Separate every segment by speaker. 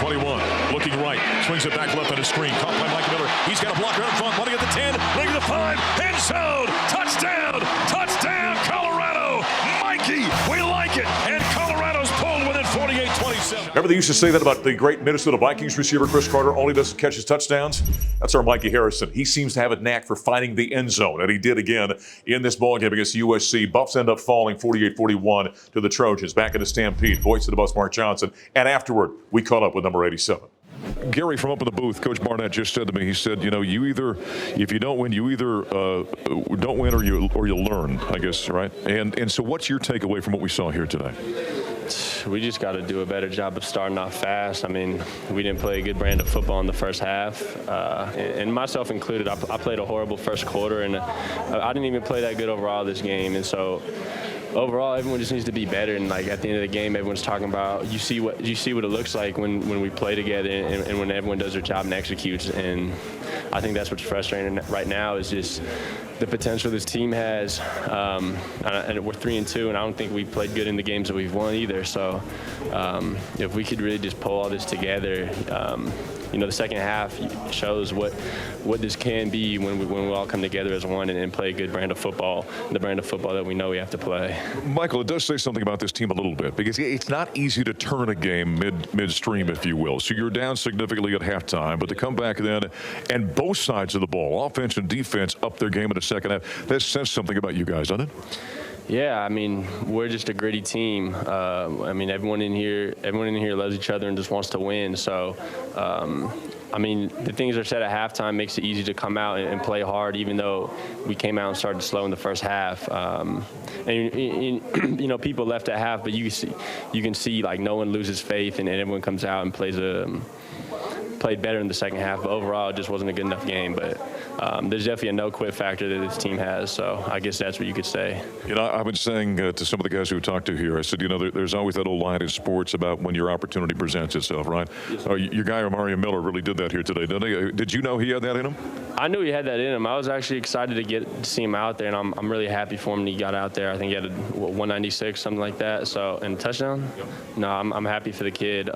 Speaker 1: 21, looking right, swings it back left on the screen, caught by Mike Miller. He's got a blocker in front, running at the 10, running at the 5, end zone, touchdown, touchdown, Colorado. Mikey, we like it, and Colorado's pulled within 48-27. Remember they used to say that about the great Minnesota Vikings receiver Chris Carter, only doesn't catch his touchdowns? That's our Mikey Harrison. He seems to have a knack for finding the end zone, and he did again in this ballgame against USC. Buffs end up falling 48-41 to the Trojans. Back in the Stampede, voice of the Buffs, Mark Johnson, and afterward, we caught up with number 87. Gary, from up in the booth, Coach Barnett just said to me, he said, you know, if you don't win, you either don't win or you'll learn, I guess, right? And so what's your takeaway from what we saw here today?
Speaker 2: We just got to do a better job of starting off fast. I mean, we didn't play a good brand of football in the first half, and myself included. I played a horrible first quarter, and I didn't even play that good overall this game. And so, overall, everyone just needs to be better. And like at the end of the game, everyone's talking about you see what it looks like when we play together and when everyone does their job and executes. And I think that's what's frustrating right now is just the potential this team has. And we're 3-2, and I don't think we've played good in the games that we've won either. So if we could really just pull all this together, the second half shows what this can be when we all come together as one and play a good brand of football, the brand of football that we know we have to play.
Speaker 1: Michael, it does say something about this team a little bit because it's not easy to turn a game midstream, if you will. So you're down significantly at halftime, but to come back then and both sides of the ball, offense and defense, up their game in the second half, that says something about you guys, doesn't it?
Speaker 2: Yeah, I mean, we're just a gritty team. I mean, everyone in here loves each other and just wants to win. So, I mean, the things that are said at halftime makes it easy to come out and play hard, even though we came out and started slow in the first half. And people left at half, but you can see like no one loses faith, and everyone comes out and played better in the second half. But overall, it just wasn't a good enough game. But there's definitely a no-quit factor that this team has. So I guess that's what you could say.
Speaker 1: You know, I've been saying to some of the guys who talked to here, I said, there's always that old line in sports about when your opportunity presents itself, right?
Speaker 2: Yes,
Speaker 1: your guy, Mario Miller, really did that here today, didn't he? Did you know he had that in him?
Speaker 2: I knew he had that in him. I was actually excited to see him out there, and I'm really happy for him that he got out there. I think he had a 196, something like that. So, and touchdown? Yep. No, I'm happy for the kid.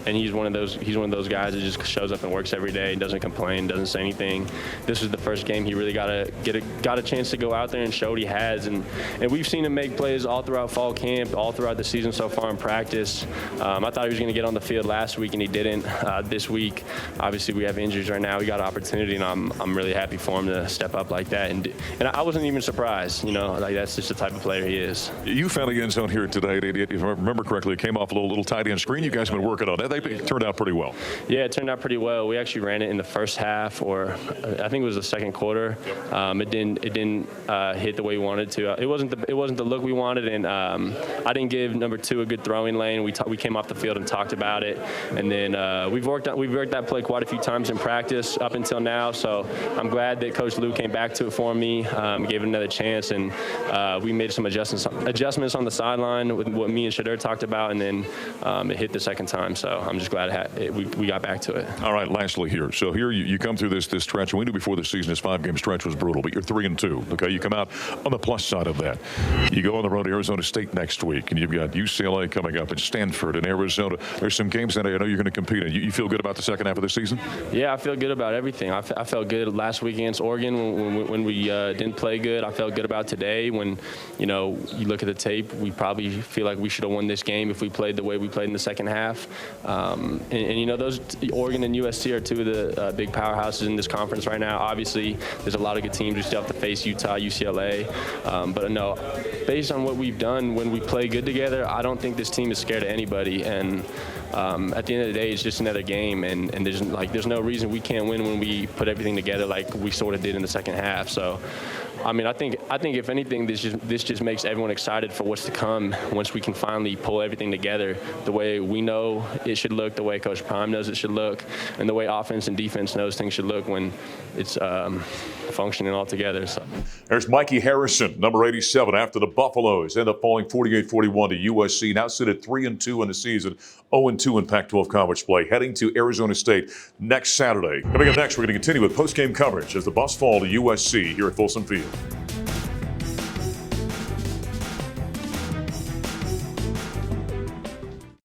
Speaker 2: And he's one of those guys that just shows up and works every day, doesn't complain, doesn't say anything. This was the first game he really got a chance to go out there and show what he has, and we've seen him make plays all throughout fall camp, all throughout the season so far in practice. I thought he was going to get on the field last week, and he didn't. This week, obviously, we have injuries right now. We got an opportunity, and I'm really happy for him to step up like that. And I wasn't even surprised. Like that's just the type of player he is. You found the end zone here today. If I remember correctly, it came off a little tight end screen. You guys have been working on that. It turned out pretty well. Yeah, it turned out pretty well. We actually ran it in the first half, or I think it was the second quarter. It didn't hit the way we wanted to. It wasn't the look we wanted, and I didn't give number 2 a good throwing lane. We came off the field and talked about it, and then we've worked that play quite a few times in practice up until now. So I'm glad that Coach Lou came back to it for me, gave it another chance, and we made some adjustments on the sideline with what me and Shadur talked about, and then it hit the second time. So I'm just glad we got back to it. All right, lastly here. So here you come through this stretch, and we knew before the season this 5-game stretch was brutal, but you're 3-2. Okay, you come out on the plus side of that. You go on the road to Arizona State next week, and you've got UCLA coming up, and Stanford and Arizona. There's some games that I know you're going to compete in. You feel good about the second half of the season? Yeah, I feel good about everything. I felt good last week against Oregon when we didn't play good. I felt good about today when, you look at the tape, we probably feel like we should have won this game if we played the way we played in the second half. Those Oregon and USC are 2 of the big powerhouses in this conference right now. Obviously, there's a lot of good teams. We still have to face Utah, UCLA. But no, based on what we've done when we play good together, I don't think this team is scared of anybody. And at the end of the day, it's just another game, and there's no reason we can't win when we put everything together like we sort of did in the second half. So, I mean, I think if anything, this just makes everyone excited for what's to come once we can finally pull everything together the way we know it should look, the way Coach Prime knows it should look, and the way offense and defense knows things should look when it's functioning all together. So. There's Mikey Harrison, number 87, after the Buffaloes end up falling 48-41 to USC. Now sit at 3-2 in the season, 0-2 in Pac-12 conference play, heading to Arizona State next Saturday. Coming up next, we're going to continue with post-game coverage as the Buffs fall to USC here at Folsom Field.